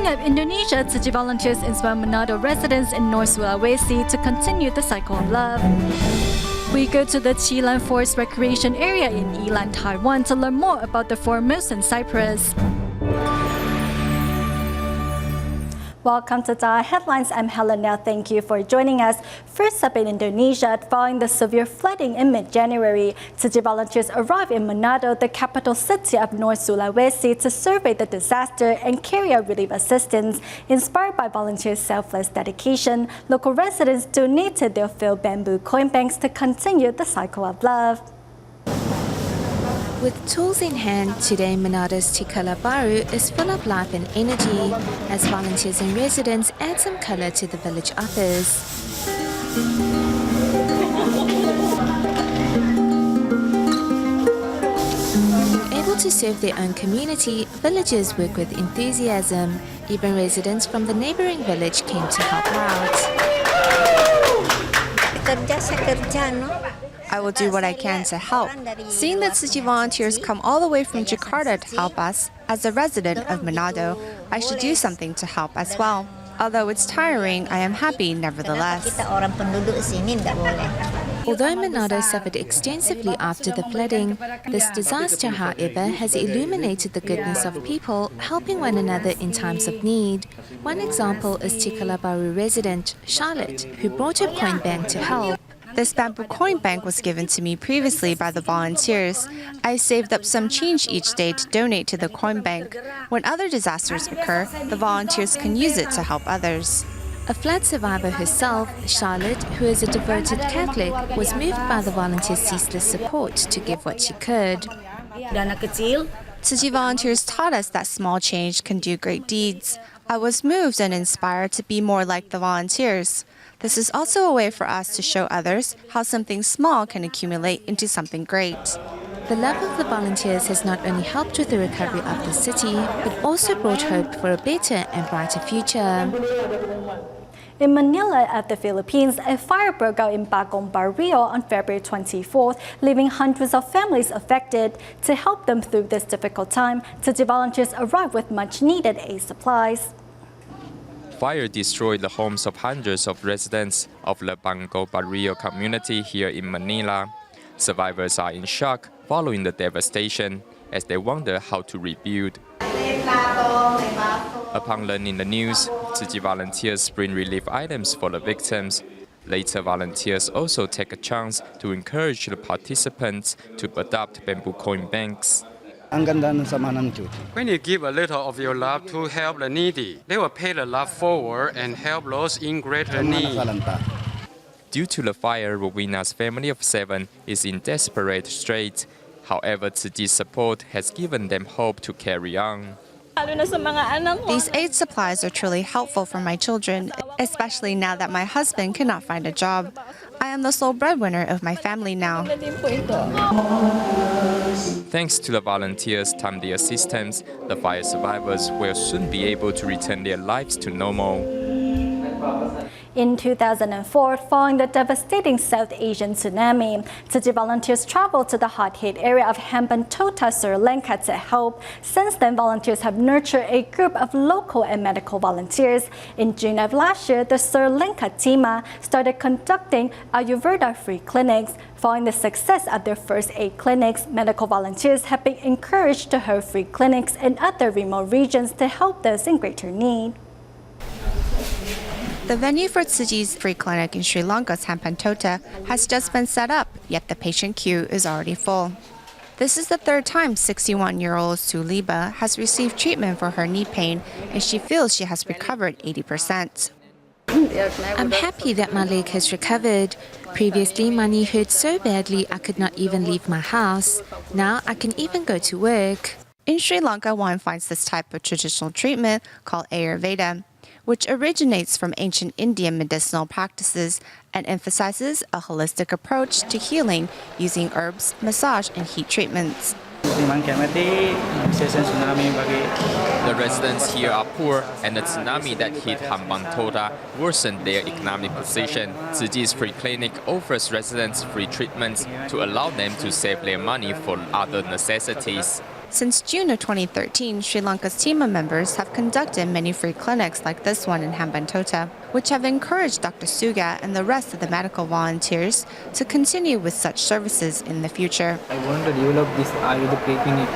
of Indonesia Tzu Chi volunteers inspire Manado residents in North Sulawesi to continue the cycle of love. We go to the Qilan Forest Recreation Area in Yilan, Taiwan to learn more about the Formosan Cypress. Welcome to DaAi Headlines. I'm Helen now. Thank you for joining us. First up in Indonesia, following the severe flooding in mid-January, Tzu Chi volunteers arrived in Manado, the capital city of North Sulawesi, to survey the disaster and carry out relief assistance. Inspired by volunteers' selfless dedication, local residents donated their filled bamboo coin banks to continue the cycle of love. With tools in hand, today Manado's Tikala Baru is full of life and energy as volunteers and residents add some color to the village office. Able to serve their own community, villagers work with enthusiasm. Even residents from the neighboring village came to help out. I will do what I can to help. Seeing that Tzu Chi volunteers come all the way from Jakarta to help us, as a resident of Manado, I should do something to help as well. Although it's tiring, I am happy nevertheless. Although Manado suffered extensively after the flooding, this disaster, however, has illuminated the goodness of people helping one another in times of need. One example is Tikala Baru resident Charlotte, who brought her coin bank to help. This bamboo coin bank was given to me previously by the volunteers. I saved up some change each day to donate to the coin bank. When other disasters occur, the volunteers can use it to help others. A flood survivor herself, Charlotte, who is a devoted Catholic, was moved by the volunteers' ceaseless support to give what she could. Tzu Chi volunteers taught us that small change can do great deeds. I was moved and inspired to be more like the volunteers. This is also a way for us to show others how something small can accumulate into something great. The love of the volunteers has not only helped with the recovery of the city, but also brought hope for a better and brighter future. In Manila at the Philippines, a fire broke out in Bagong Barrio on February 24th, leaving hundreds of families affected. To help them through this difficult time, Tzu Chi volunteers arrived with much-needed aid supplies. Fire destroyed the homes of hundreds of residents of the Bagong Barrio community here in Manila. Survivors are in shock following the devastation as they wonder how to rebuild. Upon learning the news, Tzu Chi volunteers bring relief items for the victims. Later, volunteers also take a chance to encourage the participants to adopt bamboo coin banks. When you give a little of your love to help the needy, they will pay the love forward and help those in greater need. Due to the fire, Rowina's family of 7 is in desperate straits. However, Tzu Chi's support has given them hope to carry on. These aid supplies are truly helpful for my children, especially now that my husband cannot find a job. I am the sole breadwinner of my family now. Thanks to the volunteers' timely assistance, the fire survivors will soon be able to return their lives to normal. In 2004, following the devastating South Asian tsunami, Tzu Chi volunteers traveled to the hot-hit area of Hambantota, Sri Lanka to help. Since then, volunteers have nurtured a group of local and medical volunteers. In June of last year, the Sri Lanka team started conducting Ayurveda-free clinics. Following the success of their first 8 clinics, medical volunteers have been encouraged to hold free clinics in other remote regions to help those in greater need. The venue for Tzu Chi's free clinic in Sri Lanka's Hambantota has just been set up, yet the patient queue is already full. This is the 3rd time 61-year-old Suliba has received treatment for her knee pain, and she feels she has recovered 80%. I'm happy that my leg has recovered. Previously, my knee hurt so badly I could not even leave my house. Now I can even go to work. In Sri Lanka, one finds this type of traditional treatment called Ayurveda, which originates from ancient Indian medicinal practices and emphasizes a holistic approach to healing using herbs, massage, and heat treatments. The residents here are poor, and the tsunami that hit Hambantota worsened their economic position. Tzu Chi's free clinic offers residents free treatments to allow them to save their money for other necessities. Since June of 2013, Sri Lanka's team of members have conducted many free clinics like this one in Hambantota, which have encouraged Dr. Suga and the rest of the medical volunteers to continue with such services in the future. I want to develop this Ayurveda clinic.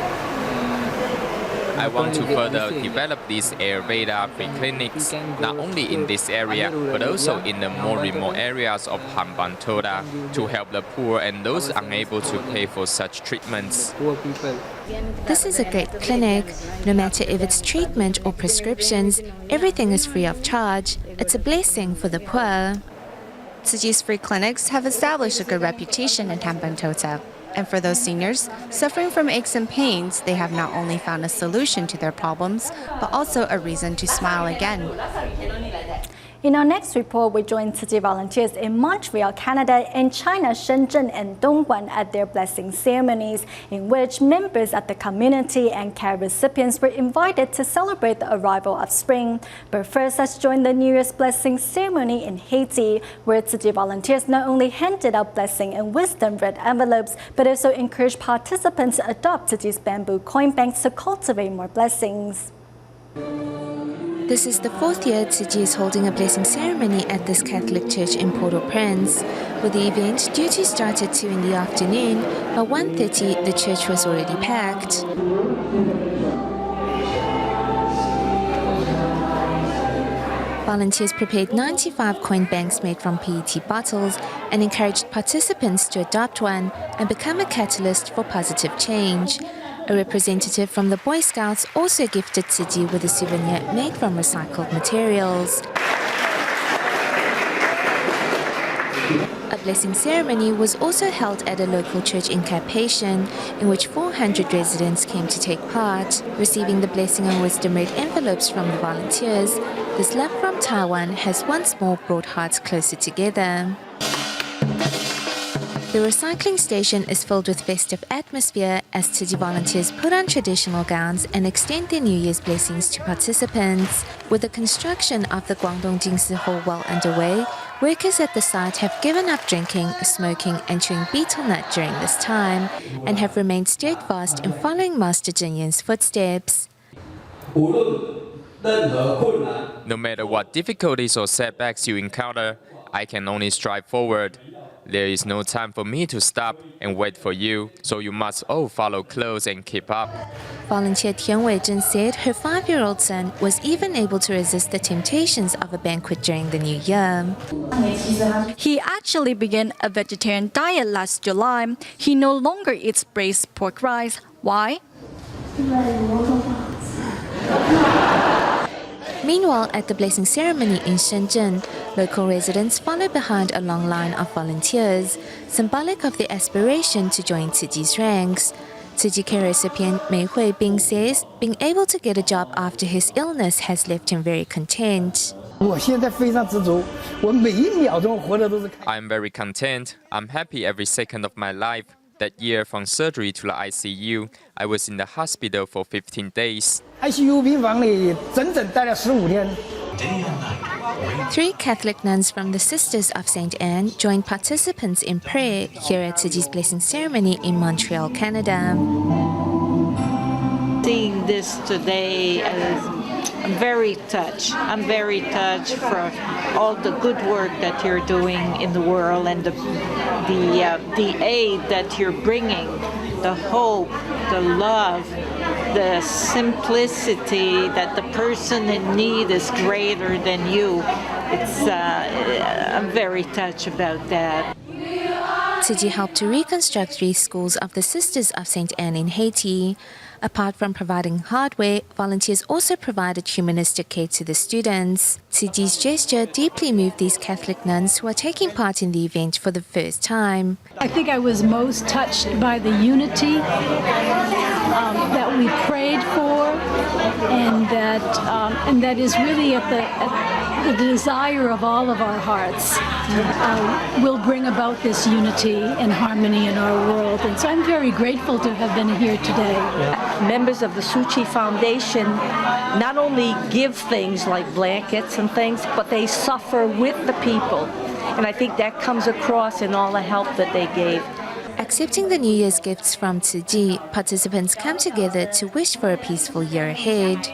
I want to further develop these Ayurveda free clinics, not only in this area, but also in the more remote areas of Hambantota, to help the poor and those unable to pay for such treatments. Poor people. This is a great clinic. No matter if it's treatment or prescriptions, everything is free of charge. It's a blessing for the poor. Tzu Chi's free clinics have established a good reputation in Hambantota. And for those seniors suffering from aches and pains, they have not only found a solution to their problems, but also a reason to smile again. In our next report, we join Tzu Chi volunteers in Montreal, Canada, and China, Shenzhen and Dongguan at their blessing ceremonies, in which members of the community and care recipients were invited to celebrate the arrival of spring. But first, let's join the New Year's blessing ceremony in Haiti, where Tzu Chi volunteers not only handed out blessing and wisdom red envelopes, but also encouraged participants to adopt Tzu Chi's bamboo coin banks to cultivate more blessings. This is the fourth year Tzu Chi is holding a blessing ceremony at this Catholic church in Port-au-Prince. With the event due to start at 2 in the afternoon, by 1:30 the church was already packed. Volunteers prepared 95 coin banks made from PET bottles and encouraged participants to adopt one and become a catalyst for positive change. A representative from the Boy Scouts also gifted Tzu Chi with a souvenir made from recycled materials. A blessing ceremony was also held at a local church in Cap-Haïtien, in which 400 residents came to take part. Receiving the blessing and wisdom red envelopes from the volunteers, this love from Taiwan has once more brought hearts closer together. The recycling station is filled with festive atmosphere as Tzu Chi volunteers put on traditional gowns and extend their New Year's blessings to participants. With the construction of the Guangdong Jingsi Hall well underway, workers at the site have given up drinking, smoking and chewing betel nut during this time and have remained steadfast in following Master Zheng Yan's footsteps. No matter what difficulties or setbacks you encounter, I can only strive forward. There is no time for me to stop and wait for you, so you must all follow close and keep up. Volunteer Tian Wei-Zhen said her 5-year-old son was even able to resist the temptations of a banquet during the new year. He actually began a vegetarian diet last July. He no longer eats braised pork rice. Why? Meanwhile, at the blessing ceremony in Shenzhen, local residents followed behind a long line of volunteers, symbolic of their aspiration to join Tzu Chi's ranks. Tzu Chi care recipient Mei Hui-Bing says being able to get a job after his illness has left him very content. I am very content. I'm happy every second of my life. That year, from surgery to the ICU, I was in the hospital for 15 days. 病房里整整待了15天。 3 Catholic nuns from the Sisters of St. Anne joined participants in prayer here at Tzu Chi's blessing ceremony in Montreal, Canada. Seeing this today, I'm very touched. I'm very touched for all the good work that you're doing in the world and the aid that you're bringing, the hope, the love, the simplicity that the person in need is greater than you. I'm very touched about that. Tzu Chi helped to reconstruct 3 schools of the Sisters of St. Anne in Haiti. Apart from providing hardware, volunteers also provided humanistic care to the students. Tzu Chi's gesture deeply moved these Catholic nuns who are taking part in the event for the first time. I think I was most touched by the unity that we prayed for, and that is really at the desire of all of our hearts will bring about this unity and harmony in our world. And so I'm very grateful to have been here today. Members of the Tzu Chi Foundation not only give things like blankets and things, but they suffer with the people. And I think that comes across in all the help that they gave. Accepting the New Year's gifts from Tzu Chi, participants come together to wish for a peaceful year ahead.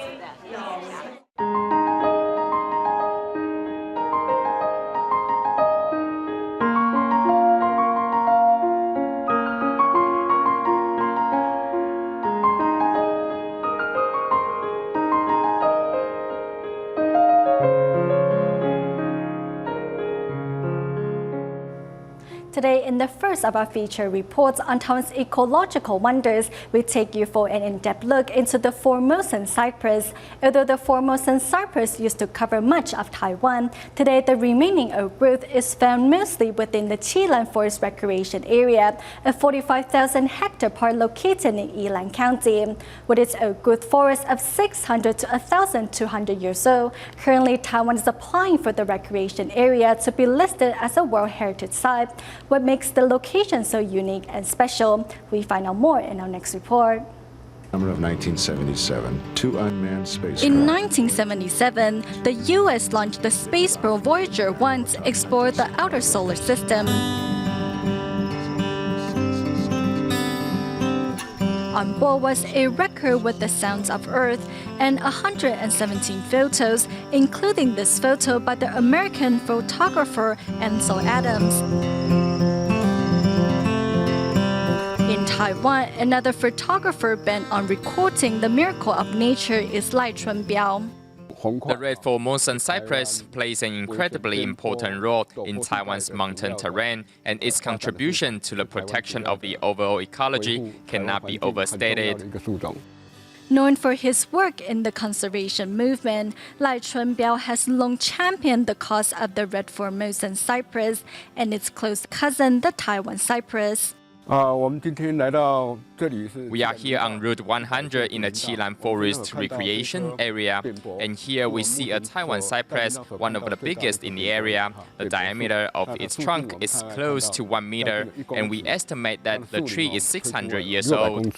Today, in the first of our feature reports on Taiwan's ecological wonders, we take you for an in-depth look into the Formosan Cypress. Although the Formosan Cypress used to cover much of Taiwan, today the remaining oak growth is found mostly within the Qilan Forest Recreation Area, a 45,000-hectare park located in Yilan County. With its oak growth forest of 600 to 1,200 years old, currently Taiwan is applying for the recreation area to be listed as a World Heritage Site. What makes the location so unique and special? We find out more in our next report. Summer of 1977, two unmanned spacecraft. In 1977, the U.S. launched the space probe Voyager 1 to explore the outer solar system. On board was a record with the sounds of Earth and 117 photos, including this photo by the American photographer Ansel Adams. In Taiwan, another photographer bent on recording the miracle of nature is Lai Chunbiao. The red Formosan cypress plays an incredibly important role in Taiwan's mountain terrain, and its contribution to the protection of the overall ecology cannot be overstated. Known for his work in the conservation movement, Lai Chunbiao has long championed the cause of the red Formosan cypress and its close cousin, the Taiwan cypress. We are here on Route 100 in the Qilan Forest Recreation Area, and here we see a Taiwan cypress, one of the biggest in the area. The diameter of its trunk is close to 1 meter, and we estimate that the tree is 600 years old.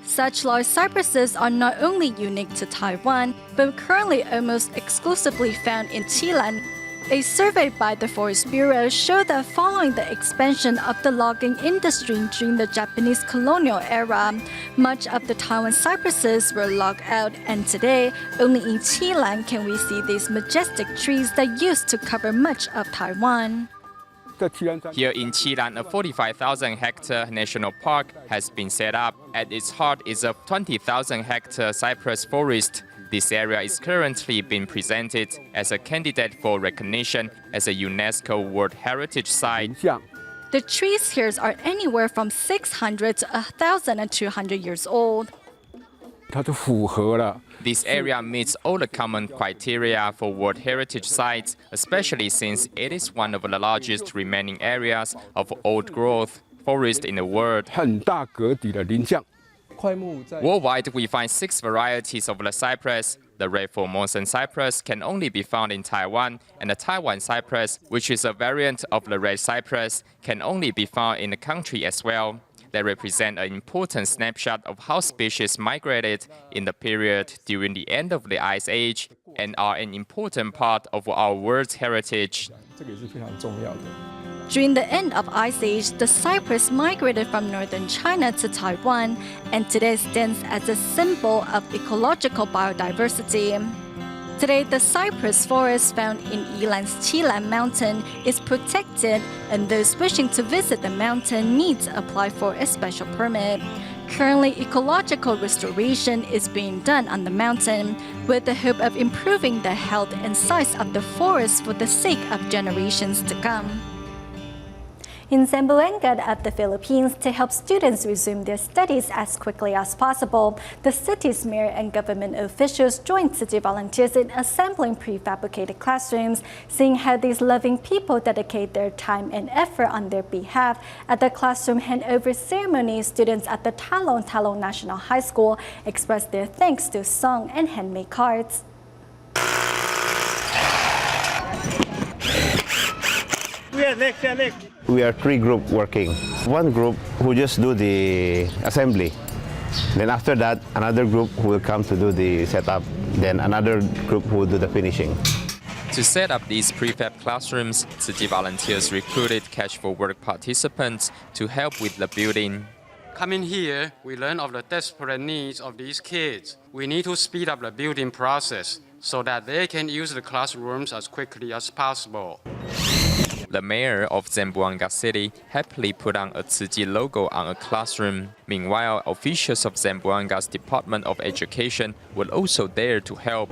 Such large cypresses are not only unique to Taiwan, but currently almost exclusively found in Qilan. A survey by the Forest Bureau showed that following the expansion of the logging industry during the Japanese colonial era, much of the Taiwan cypresses were logged out, and today, only in Qilan can we see these majestic trees that used to cover much of Taiwan. Here in Qilan, a 45,000-hectare national park has been set up. At its heart is a 20,000-hectare cypress forest. This area is currently being presented as a candidate for recognition as a UNESCO World Heritage Site. The trees here are anywhere from 600 to 1,200 years old. This area meets all the common criteria for World Heritage Sites, especially since it is one of the largest remaining areas of old-growth forest in the world. Worldwide, we find 6 varieties of the cypress. The red Formosan cypress can only be found in Taiwan, and the Taiwan cypress, which is a variant of the red cypress, can only be found in the country as well. They represent an important snapshot of how species migrated in the period during the end of the Ice Age and are an important part of our world's heritage. During the end of Ice Age, the cypress migrated from northern China to Taiwan and today stands as a symbol of ecological biodiversity. Today, the cypress forest found in Yilan's Qilan mountain is protected, and those wishing to visit the mountain need to apply for a special permit. Currently, ecological restoration is being done on the mountain with the hope of improving the health and size of the forest for the sake of generations to come. In Zamboanga of the Philippines, to help students resume their studies as quickly as possible, the city's mayor and government officials joined city volunteers in assembling prefabricated classrooms, seeing how these loving people dedicate their time and effort on their behalf. At the classroom handover ceremony, students at the Talong National High School expressed their thanks to song and handmade cards. We are 3 groups working. One group who just do the assembly. Then after that, another group who will come to do the setup. Then another group who will do the finishing. To set up these prefab classrooms, Tzu Chi volunteers recruited Cash for Work participants to help with the building. Coming here, we learn of the desperate needs of these kids. We need to speed up the building process so that they can use the classrooms as quickly as possible. The mayor of Zamboanga City happily put on a Tzu Chi logo on a classroom. Meanwhile, officials of Zamboanga's Department of Education were also there to help.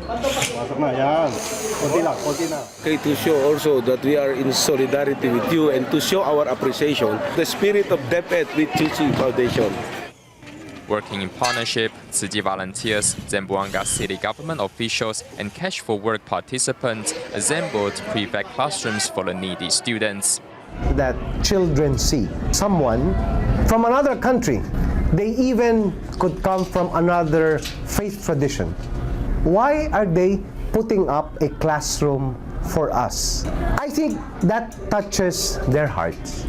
Okay, to show also that we are in solidarity with you and to show our appreciation, the spirit of DepEd with Tzu Chi Foundation. Working in partnership, Tzu Chi volunteers, Zamboanga city government officials, and Cash for Work participants assembled prefab classrooms for the needy students. That children see someone from another country. They even could come from another faith tradition. Why are they putting up a classroom for us? I think that touches their hearts.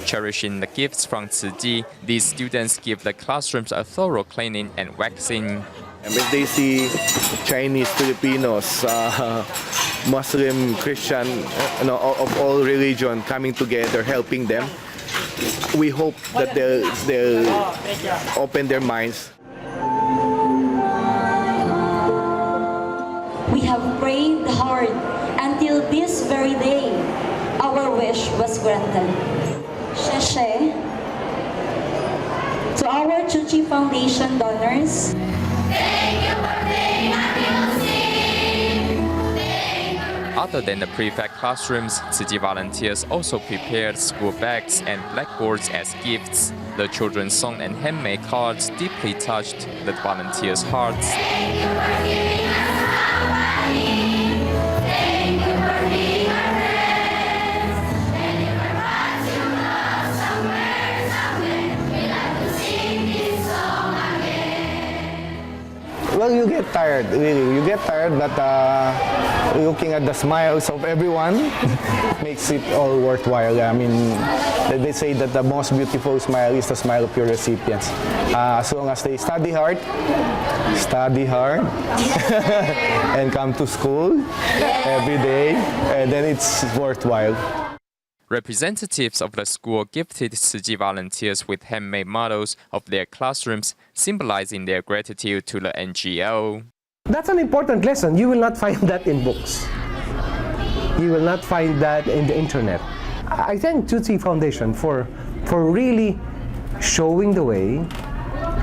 Cherishing the gifts from Tzu Chi, these students give the classrooms a thorough cleaning and waxing. And when they see Chinese, Filipinos, Muslim, Christian, of all religion coming together, helping them, we hope that they'll open their minds. We have prayed hard until this very day. Our wish was granted. Sheshe. To our Tzu Chi Foundation donors, thank you for being Other than the prefab classrooms, Tzu Chi volunteers also prepared school bags and blackboards as gifts. The children's song and handmade cards deeply touched the volunteers' hearts. Well, you get tired, really. You get tired, but looking at the smiles of everyone makes it all worthwhile. I mean, they say that the most beautiful smile is the smile of your recipients. As long as they study hard, and come to school every day, and then it's worthwhile. Representatives of the school gifted Tzu Chi volunteers with handmade models of their classrooms, symbolizing their gratitude to the NGO. That's an important lesson. You will not find that in books. You will not find that in the internet. I thank Tzu Chi Foundation for really showing the way.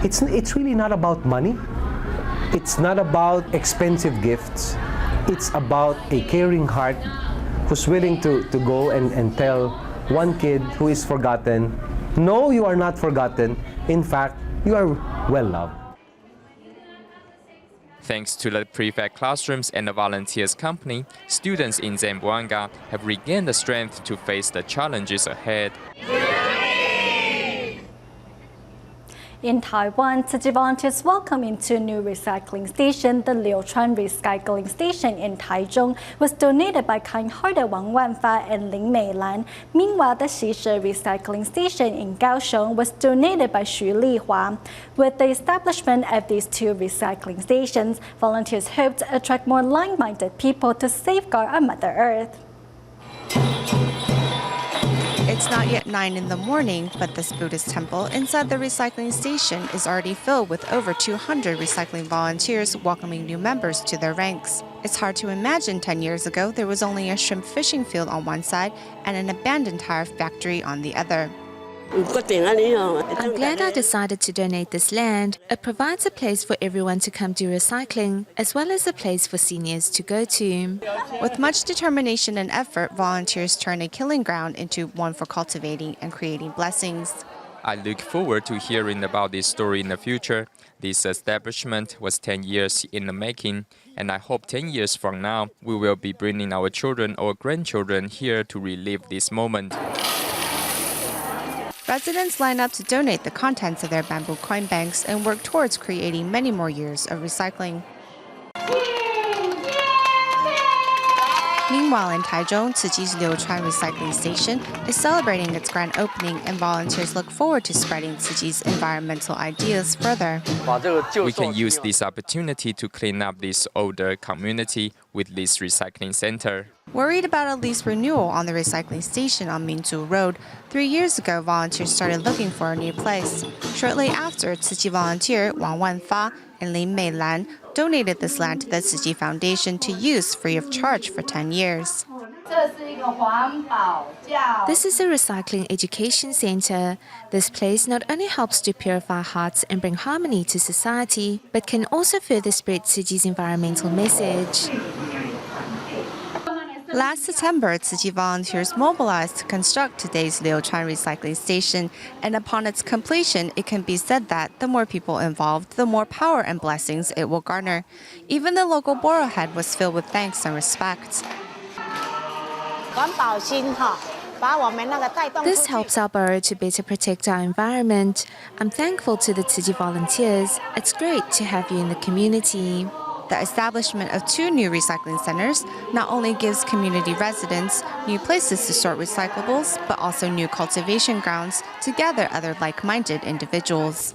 It's really not about money. It's not about expensive gifts. It's about a caring heart who's willing to go and tell one kid who is forgotten, no, you are not forgotten. In fact, you are well loved. Thanks to the prefab classrooms and the volunteers' company, students in Zamboanga have regained the strength to face the challenges ahead. In Taiwan, Tzu Chi volunteers welcome into a new recycling station. The Liuchuan Recycling Station in Taichung was donated by kind-hearted Wang Wanfa and Ling Meilan. Meanwhile, the Xishe Recycling Station in Kaohsiung was donated by Xu Lihua. With the establishment of these two recycling stations, volunteers hope to attract more like-minded people to safeguard our Mother Earth. It's not yet 9 in the morning, but this Buddhist temple inside the recycling station is already filled with over 200 recycling volunteers welcoming new members to their ranks. It's hard to imagine 10 years ago there was only a shrimp fishing field on one side and an abandoned tire factory on the other. I'm glad I decided to donate this land. It provides a place for everyone to come do recycling, as well as a place for seniors to go to. With much determination and effort, volunteers turn a killing ground into one for cultivating and creating blessings. I look forward to hearing about this story in the future. This establishment was 10 years in the making, and I hope 10 years from now, we will be bringing our children or grandchildren here to relive this moment. Residents line up to donate the contents of their bamboo coin banks and work towards creating many more years of recycling. Meanwhile, in Taichung, Tzu Chi's Liuchuan Recycling Station is celebrating its grand opening, and volunteers look forward to spreading Tzu Chi's environmental ideas further. We can use this opportunity to clean up this older community with this recycling center. Worried about a lease renewal on the recycling station on Minzu Road, 3 years ago, volunteers started looking for a new place. Shortly after, Tzu Chi volunteer Wang Wanfa and Lin Meilan donated this land to the Tzu Chi Foundation to use free of charge for 10 years. This is a recycling education center. This place not only helps to purify hearts and bring harmony to society, but can also further spread Tzu Chi's environmental message. Last September, Tzu Chi volunteers mobilized to construct today's Liuchuan Recycling Station, and upon its completion, it can be said that the more people involved, the more power and blessings it will garner. Even the local borough head was filled with thanks and respect. This helps our borough to better protect our environment. I'm thankful to the Tzu Chi volunteers. It's great to have you in the community. The establishment of 2 new recycling centers not only gives community residents new places to store recyclables, but also new cultivation grounds to gather other like-minded individuals.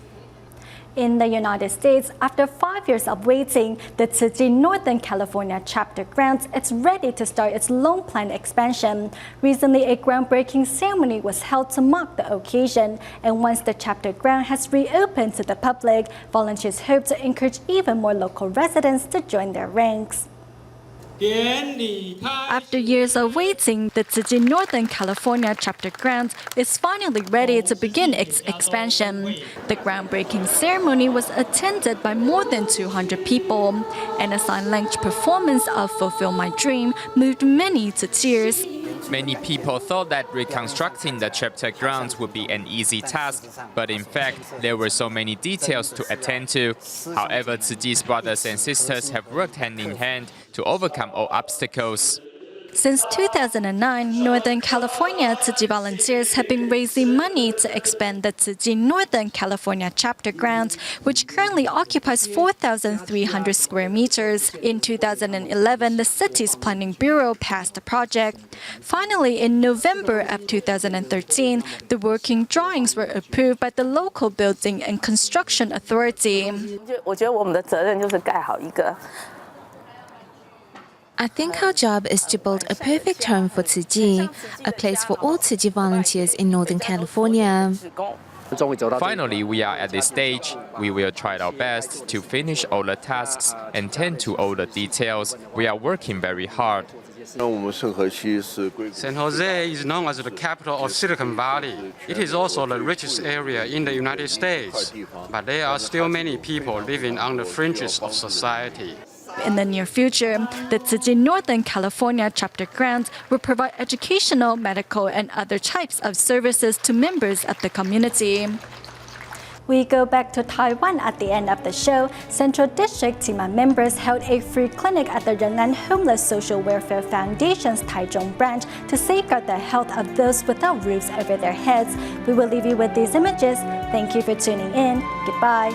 In the United States, after 5 years of waiting, the Tzu Chi Northern California chapter grounds is ready to start its long-planned expansion. Recently, a groundbreaking ceremony was held to mark the occasion, and once the chapter ground has reopened to the public, volunteers hope to encourage even more local residents to join their ranks. After years of waiting, the Tzu Chi Northern California chapter grounds is finally ready to begin its expansion. The groundbreaking ceremony was attended by more than 200 people, and a sign-language performance of Fulfill My Dream moved many to tears. Many people thought that reconstructing the Chptr grounds would be an easy task, but in fact, there were so many details to attend to. However, Tzu Chi's brothers and sisters have worked hand in hand to overcome all obstacles. Since 2009, Northern California Tzu Chi volunteers have been raising money to expand the Tzu Chi Northern California chapter grounds, which currently occupies 4,300 square meters. In 2011, the city's planning bureau passed the project. Finally, in November of 2013, the working drawings were approved by the local Building and Construction Authority. I think our job is to build a perfect home for Tzu Chi, a place for all Tzu Chi volunteers in Northern California. Finally, we are at this stage. We will try our best to finish all the tasks and tend to all the details. We are working very hard. San Jose is known as the capital of Silicon Valley. It is also the richest area in the United States, but there are still many people living on the fringes of society. In the near future, the Tzu Chi Northern California chapter grounds will provide educational, medical, and other types of services to members of the community. We go back to Taiwan at the end of the show. Central District Tima members held a free clinic at the Rengan Homeless Social Welfare Foundation's Taichung branch to safeguard the health of those without roofs over their heads. We will leave you with these images. Thank you for tuning in. Goodbye.